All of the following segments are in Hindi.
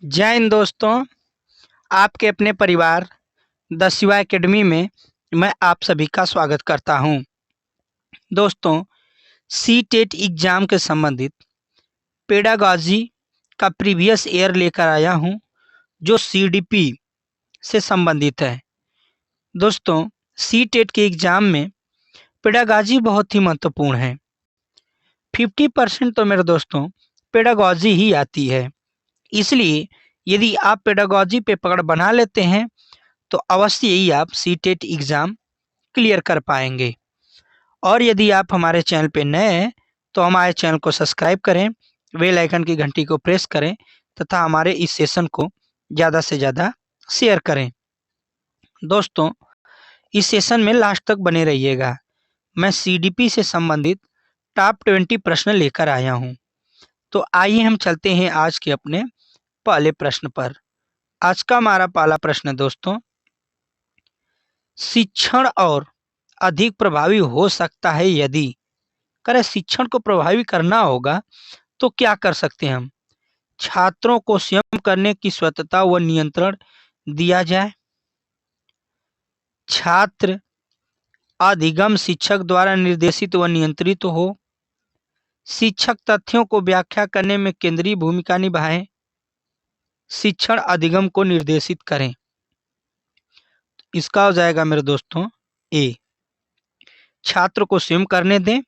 जय हिंद दोस्तों। आपके अपने परिवार द शिवा एकेडमी में मैं आप सभी का स्वागत करता हूं। दोस्तों, सी टेट एग्ज़ाम के संबंधित पेडागॉजी का प्रीवियस ईयर लेकर आया हूं, जो सीडीपी से संबंधित है। दोस्तों, सी टेट के एग्ज़ाम में पेडागॉजी बहुत ही महत्वपूर्ण है। 50% तो मेरे दोस्तों पेडागॉजी ही आती है। इसलिए यदि आप पेडागॉजी पे पकड़ बना लेते हैं तो अवश्य ही आप सी टेट एग्ज़ाम क्लियर कर पाएंगे। और यदि आप हमारे चैनल पे नए हैं तो हमारे चैनल को सब्सक्राइब करें, बेल आइकन की घंटी को प्रेस करें तथा हमारे इस सेशन को ज़्यादा से ज़्यादा शेयर करें। दोस्तों, इस सेशन में लास्ट तक बने रहिएगा। मैं सीडीपी से संबंधित टॉप 20 प्रश्न लेकर आया हूं। तो आइए हम चलते हैं आज के अपने पहले प्रश्न पर। आज का हमारा पहला प्रश्न है दोस्तों, शिक्षण और अधिक प्रभावी हो सकता है यदि करें शिक्षण को प्रभावी करना होगा तो क्या कर सकते हैं हम? छात्रों को स्वयं करने की स्वतंत्रता व नियंत्रण दिया जाए, छात्र अधिगम शिक्षक द्वारा निर्देशित व नियंत्रित हो, शिक्षक तथ्यों को व्याख्या करने में केंद्रीय भूमिका निभाएं, शिक्षण अधिगम को निर्देशित करें। इसका हो जाएगा मेरे दोस्तों ए, छात्र को स्वयं करने दें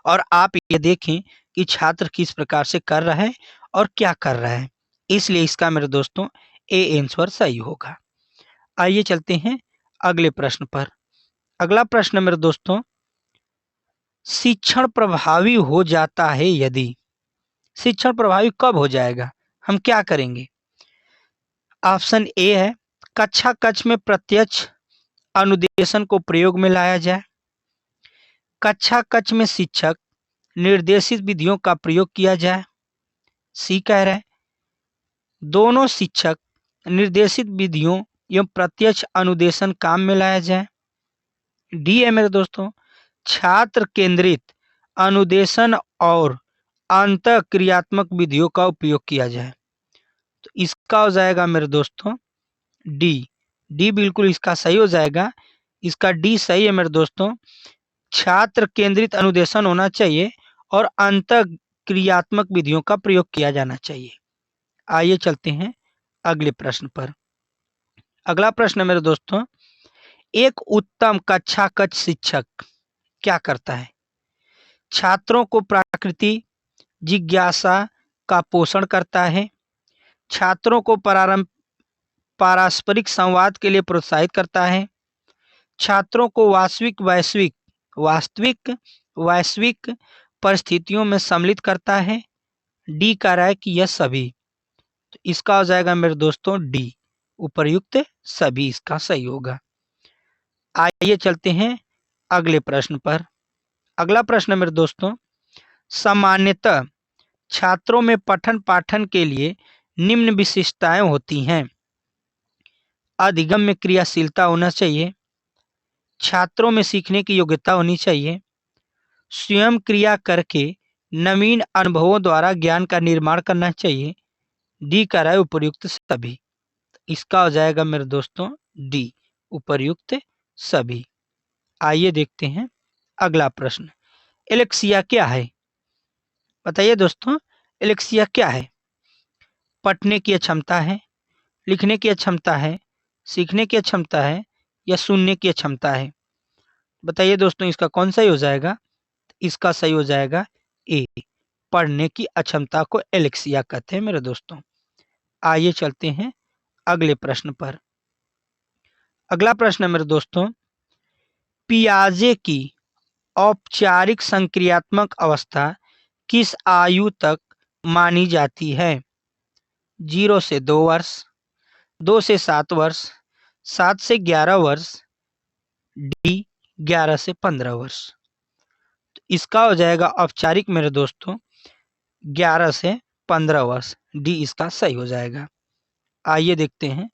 और आप ये देखें कि छात्र किस प्रकार से कर रहा है और क्या कर रहा है। इसलिए इसका मेरे दोस्तों ए आंसर सही होगा। आइए चलते हैं अगले प्रश्न पर। अगला प्रश्न मेरे दोस्तों, शिक्षण प्रभावी हो जाता है यदि शिक्षण प्रभावी कब हो जाएगा, हम क्या करेंगे? ऑप्शन ए है, कक्षा कक्ष में प्रत्यक्ष अनुदेशन को प्रयोग में लाया जाए, कक्षा कक्ष में शिक्षक निर्देशित विधियों का प्रयोग किया जाए, सी कह रहा है दोनों शिक्षक निर्देशित विधियों एवं प्रत्यक्ष अनुदेशन काम में लाया जाए, डी है मेरे दोस्तों, छात्र केंद्रित अनुदेशन और अंत क्रियात्मक विधियों का उपयोग किया जाए। तो इसका हो जाएगा मेरे दोस्तों डी। डी बिल्कुल इसका सही हो जाएगा। इसका डी सही है मेरे दोस्तों। छात्र केंद्रित अनुदेशन होना चाहिए और अंत क्रियात्मक विधियों का प्रयोग किया जाना चाहिए। आइए चलते हैं अगले प्रश्न पर। अगला प्रश्न है मेरे दोस्तों, एक उत्तम कक्षा कक्ष शिक्षक क्या करता है? छात्रों को प्रकृति जिज्ञासा का पोषण करता है, छात्रों को पारस्परिक संवाद के लिए प्रोत्साहित करता है, छात्रों को वास्तविक वैश्विक परिस्थितियों में सम्मिलित करता है, डी कह रहा है कि यह सभी। तो इसका हो जाएगा मेरे दोस्तों डी, उपर्युक्त सभी इसका सही होगा। आइए चलते हैं अगले प्रश्न पर। अगला प्रश्न मेरे दोस्तों, सामान्यतः छात्रों में पठन पाठन के लिए निम्न विशिष्टताएं होती हैं। अधिगम में क्रियाशीलता होना चाहिए, छात्रों में सीखने की योग्यता होनी चाहिए, स्वयं क्रिया करके नवीन अनुभवों द्वारा ज्ञान का निर्माण करना चाहिए, डी का राय उपर्युक्त सभी। इसका हो जाएगा मेरे दोस्तों डी, उपर्युक्त सभी। आइए देखते हैं अगला प्रश्न, एलेक्सिया क्या है? बताइए दोस्तों, एलेक्सिया क्या है? पढ़ने की अक्षमता है, लिखने की अक्षमता है, सीखने की अक्षमता है या सुनने की अक्षमता है? बताइए दोस्तों, इसका कौन सही हो जाएगा? इसका सही हो जाएगा ए, पढ़ने की अक्षमता को एलेक्सिया कहते हैं मेरे दोस्तों। आइए चलते हैं अगले प्रश्न पर। अगला प्रश्न है मेरे दोस्तों, पियाजे की औपचारिक संक्रियात्मक अवस्था किस आयु तक मानी जाती है? 0 से 2 वर्ष, 2 से 7 वर्ष, 7 से 11 वर्ष, डी 11 से 15 वर्ष। तो इसका हो जाएगा औपचारिक मेरे दोस्तों 11 से 15 वर्ष, डी इसका सही हो जाएगा। आइए देखते हैं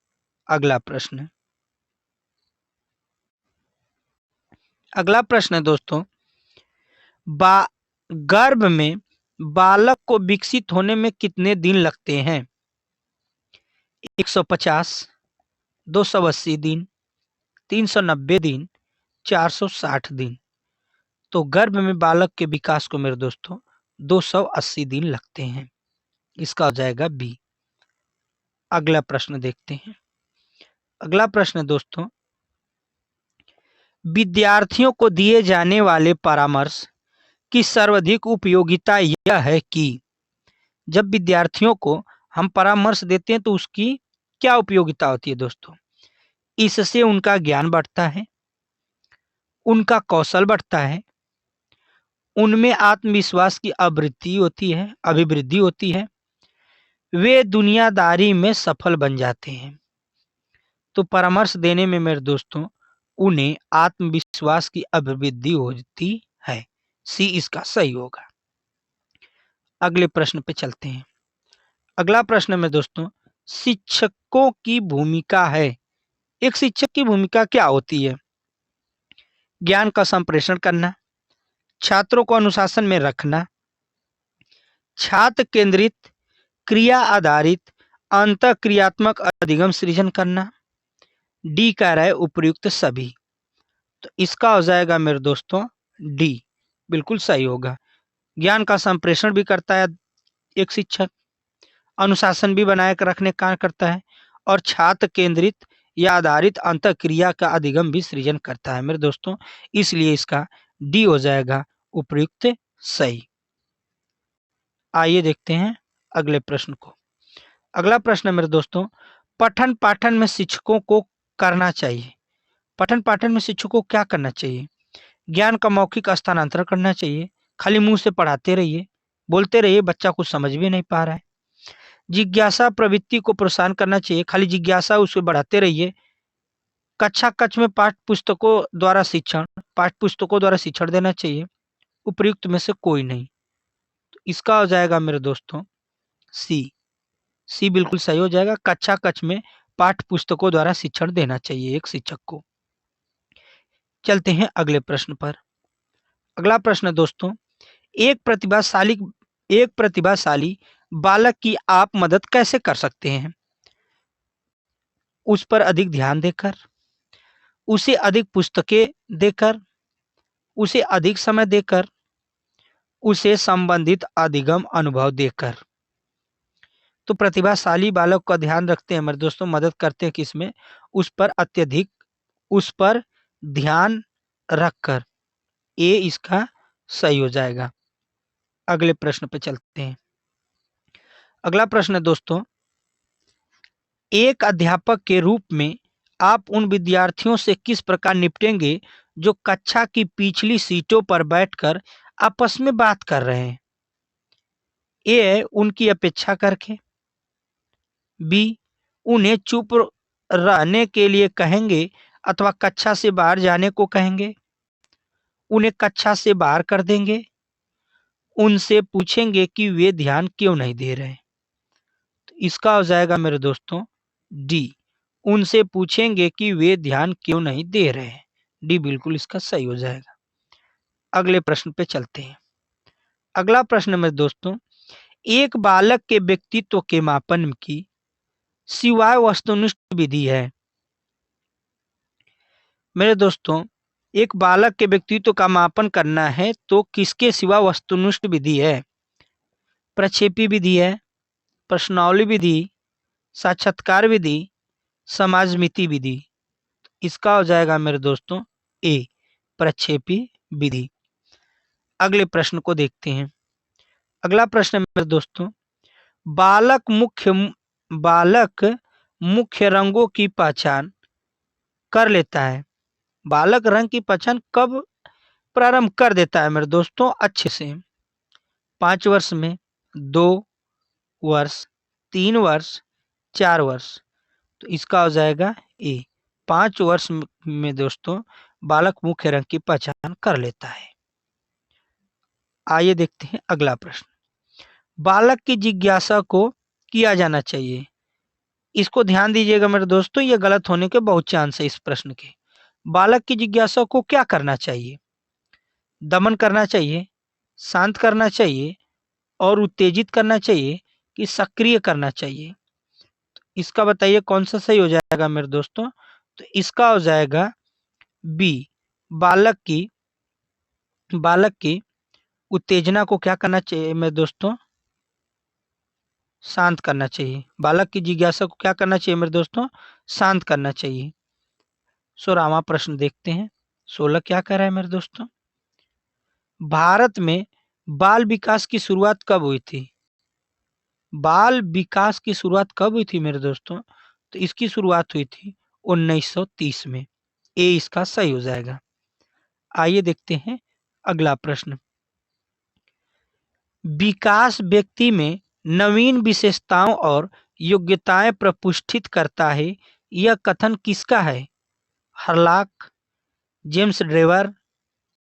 अगला प्रश्न। अगला प्रश्न है दोस्तों, गर्भ में बालक को विकसित होने में कितने दिन लगते हैं? 150, 280 दिन, 390 दिन, 460 दिन। तो गर्भ में बालक के विकास को मेरे दोस्तों 280 दिन लगते हैं। इसका हो जाएगा बी। अगला प्रश्न देखते हैं। अगला प्रश्न है दोस्तों, विद्यार्थियों को दिए जाने वाले परामर्श की सर्वाधिक उपयोगिता यह है कि। जब विद्यार्थियों को हम परामर्श देते हैं तो उसकी क्या उपयोगिता होती है दोस्तों? इससे उनका ज्ञान बढ़ता है, उनका कौशल बढ़ता है, उनमें आत्मविश्वास की अभिवृद्धि होती है, वे दुनियादारी में सफल बन जाते हैं। तो परामर्श देने में मेरे दोस्तों उन्हें आत्मविश्वास की अभिवृद्धि होती है। सी इसका सही होगा। अगले प्रश्न पे चलते हैं। अगला प्रश्न में दोस्तों, शिक्षकों की भूमिका है। एक शिक्षक की भूमिका क्या होती है? ज्ञान का संप्रेषण करना, छात्रों को अनुशासन में रखना, छात्र केंद्रित, क्रिया आधारित, अंतःक्रियात्मक अधिगम सृजन करना। डी कह रहा है उपयुक्त सभी। तो इसका हो जाएगा मेरे दोस्तों डी, बिल्कुल सही होगा। ज्ञान का संप्रेषण भी करता है एक शिक्षक, अनुशासन भी बनाए रखने का करता है, और छात्र केंद्रित या आधारित अंतःक्रिया का अधिगम भी सृजन करता है मेरे दोस्तों। इसलिए इसका डी हो जाएगा उपयुक्त सही। आइए देखते हैं अगले प्रश्न को। अगला प्रश्न है मेरे दोस्तों, पठन पाठन में शिक्षकों को करना चाहिए। पठन पाठन में शिक्षकों को क्या करना चाहिए? ज्ञान का मौखिक स्थानांतरण करना चाहिए। खाली मुंह से पढ़ाते रहिए, बोलते रहिए, बच्चा कुछ समझ भी नहीं पा रहा है। जिज्ञासा प्रवृत्ति को प्रोत्साहन करना चाहिए, खाली जिज्ञासा उसको बढ़ाते रहिए। कक्षा कक्ष में पाठ पुस्तकों द्वारा शिक्षण देना चाहिए। उपयुक्त में से कोई नहीं। तो इसका हो जाएगा मेरे दोस्तों सी। सी बिल्कुल सही हो जाएगा। कक्षा कक्ष में पाठ पुस्तकों द्वारा शिक्षण देना चाहिए एक शिक्षक को। चलते हैं अगले प्रश्न पर। अगला प्रश्न है दोस्तों, एक प्रतिभाशाली बालक की आप मदद कैसे कर सकते हैं? उस पर अधिक ध्यान देकर, उसे अधिक पुस्तकें देकर, उसे अधिक समय देकर, उसे संबंधित अधिगम अनुभव देकर। तो प्रतिभाशाली बालक का ध्यान रखते हैं मेरे दोस्तों, मदद करते हैं किसमें? उस पर ध्यान रखकर। ए इसका सही हो जाएगा। अगले प्रश्न पे चलते हैं। अगला प्रश्न है दोस्तों, एक अध्यापक के रूप में आप उन विद्यार्थियों से किस प्रकार निपटेंगे जो कक्षा की पिछली सीटों पर बैठकर आपस में बात कर रहे हैं? ए उनकी अपेक्षा करके, बी उन्हें चुप रहने के लिए कहेंगे अथवा कक्षा से बाहर जाने को कहेंगे, उन्हें कक्षा से बाहर कर देंगे, उनसे पूछेंगे कि वे ध्यान क्यों नहीं दे रहे। तो इसका हो जाएगा मेरे दोस्तों डी, उनसे पूछेंगे कि वे ध्यान क्यों नहीं दे रहे हैं। डी बिल्कुल इसका सही हो जाएगा। अगले प्रश्न पे चलते हैं। अगला प्रश्न मेरे दोस्तों, एक बालक के व्यक्तित्व के मापन की सिवाय वस्तुनिष्ठ विधि है। मेरे दोस्तों, एक बालक के व्यक्तित्व का मापन करना है तो किसके सिवा वस्तुनिष्ठ विधि है? प्रक्षेपी विधि है, प्रश्नावली विधि, साक्षात्कार विधि, समाजमिति विधि। इसका हो जाएगा मेरे दोस्तों ए, प्रक्षेपी विधि। अगले प्रश्न को देखते हैं। अगला प्रश्न मेरे दोस्तों, बालक मुख्य रंगों की पहचान कर लेता है। बालक रंग की पहचान कब प्रारंभ कर देता है मेरे दोस्तों? अच्छे से 5 वर्ष में, 2 वर्ष, 3 वर्ष, 4 वर्ष। तो इसका हो जाएगा ए, 5 वर्ष में दोस्तों बालक मुख्य रंग की पहचान कर लेता है। आइए देखते हैं अगला प्रश्न। बालक की जिज्ञासा को किया जाना चाहिए। इसको ध्यान दीजिएगा मेरे दोस्तों, ये गलत होने के बहुत चांस है इस प्रश्न के। बालक की जिज्ञासा को क्या करना चाहिए? दमन करना चाहिए, शांत करना चाहिए और उत्तेजित करना चाहिए कि सक्रिय करना चाहिए? इसका बताइए कौन सा सही हो जाएगा मेरे दोस्तों। तो इसका हो जाएगा बी। बालक की उत्तेजना को क्या करना चाहिए मेरे दोस्तों, शांत करना चाहिए। बालक की जिज्ञासा को क्या करना चाहिए मेरे दोस्तों, शांत करना चाहिए। 16वां प्रश्न देखते हैं। 16 क्या कह रहा है मेरे दोस्तों, भारत में बाल विकास की शुरुआत कब हुई थी। बाल विकास की शुरुआत कब हुई थी मेरे दोस्तों, तो इसकी शुरुआत हुई थी 1930 में। ए इसका सही हो जाएगा। आइए देखते हैं अगला प्रश्न। विकास व्यक्ति में नवीन विशेषताओं और योग्यताएं प्रपुष्टित करता है, यह कथन किसका है। हर्लॉक, जेम्स ड्रेवर,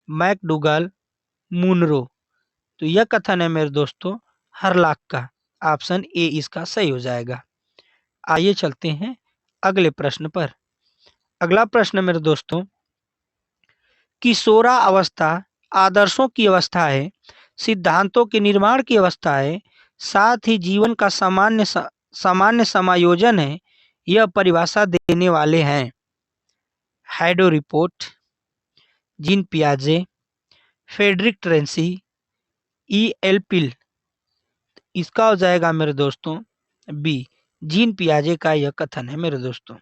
मैकडूगल, मुनरो। तो यह कथन है मेरे दोस्तों हर्लॉक का। ऑप्शन ए इसका सही हो जाएगा। आइए चलते हैं अगले प्रश्न पर। अगला प्रश्न मेरे दोस्तों, किशोरा अवस्था आदर्शों की अवस्था है, सिद्धांतों के निर्माण की अवस्था है, साथ ही जीवन का सामान्य समायोजन है, यह परिभाषा देने वाले हैं हैडो रिपोर्ट, जीन पियाजे, Frederick Tracy, E L Peel. इसका हो जाएगा मेरे दोस्तों बी। जीन पियाजे का यह कथन है मेरे दोस्तों।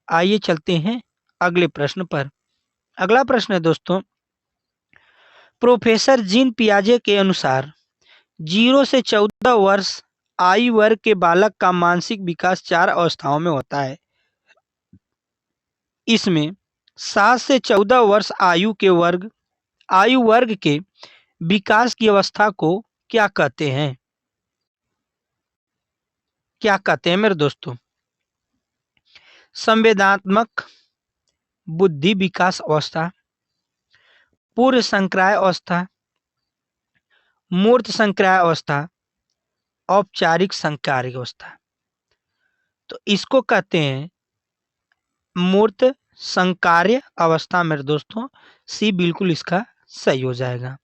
आइए चलते हैं अगले प्रश्न पर। अगला प्रश्न है दोस्तों, प्रोफेसर जीन पियाजे के अनुसार 0 से 14 वर्ष आयु वर्ग के बालक का मानसिक विकास 4 अवस्थाओं में होता है। इसमें 7 से 14 वर्ष आयु वर्ग के विकास की अवस्था को क्या कहते हैं। क्या कहते हैं मेरे दोस्तों, संवेदनात्मक बुद्धि विकास अवस्था, पूर्व संक्राय अवस्था, मूर्त संक्राय अवस्था, औपचारिक संक्राय अवस्था। तो इसको कहते हैं मूर्त संकार्य अवस्था मेरे दोस्तों। सी बिल्कुल इसका सही हो जाएगा।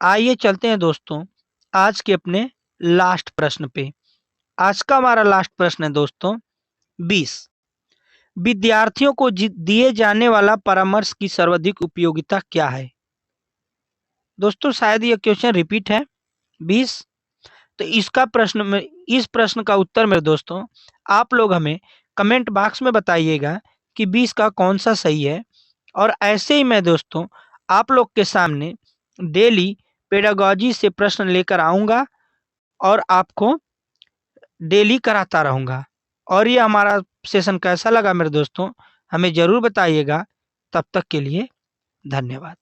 आइए चलते हैं दोस्तों आज के अपने लास्ट प्रश्न पे। आज का हमारा लास्ट प्रश्न है दोस्तों 20। विद्यार्थियों को दिए जाने वाला परामर्श की सर्वाधिक उपयोगिता क्या है। दोस्तों शायद ये क्वेश्चन रिपीट है 20। तो इस प्रश्न का उत्तर मेरे दोस्तों आप लोग हमें कमेंट बॉक्स में बताइएगा कि 20 का कौन सा सही है। और ऐसे ही मैं दोस्तों आप लोग के सामने डेली पेडागोजी से प्रश्न लेकर आऊँगा और आपको डेली कराता रहूँगा। और ये हमारा सेशन कैसा लगा मेरे दोस्तों हमें ज़रूर बताइएगा। तब तक के लिए धन्यवाद।